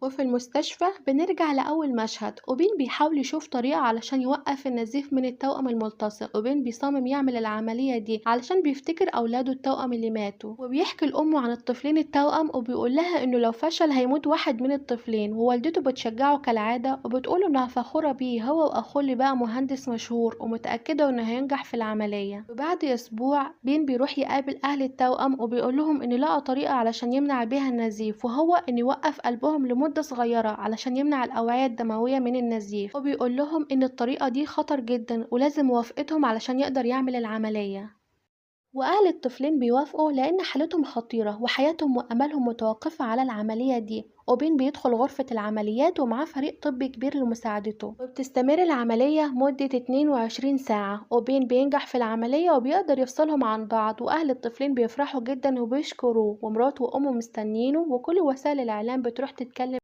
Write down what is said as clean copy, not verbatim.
وفي المستشفى بنرجع لأول مشهد، وبين بيحاول يشوف طريقة علشان يوقف النزيف من التوأم الملتصق، وبين بيصمم يعمل العملية دي علشان بيفتكر أولاده التوأم اللي ماتوا، وبيحكي لأمه عن الطفلين التوأم وبيقول لها إنه لو فشل هيموت واحد من الطفلين، ووالدته بتشجعه كالعادة وبتقوله إنها فخورة بيه هو وأخوه اللي بقى مهندس مشهور ومتأكدة إنه هينجح في العملية. وبعد أسبوع بين بيروح يقابل أهل التوأم وبيقولهم إن لقى طريقة علشان يمنع بيها النزيف، وهو إن يوقف قلبهم لمدة صغيرة علشان يمنع الأوعية الدموية من النزيف، وبيقول لهم إن الطريقة دي خطر جدا ولازم موافقتهم علشان يقدر يعمل العملية. وأهل الطفلين بيوافقوا لأن حالتهم خطيرة وحياتهم وأملهم متوقفة على العملية دي، وبين بيدخل غرفة العمليات ومعاه فريق طبي كبير لمساعدته، وبتستمر العملية مدة 22 ساعة، وبين بينجح في العملية وبيقدر يفصلهم عن بعض، وأهل الطفلين بيفرحوا جدا وبيشكروه، ومراته وأمه مستنينه، وكل وسائل الإعلام بتروح تتكلم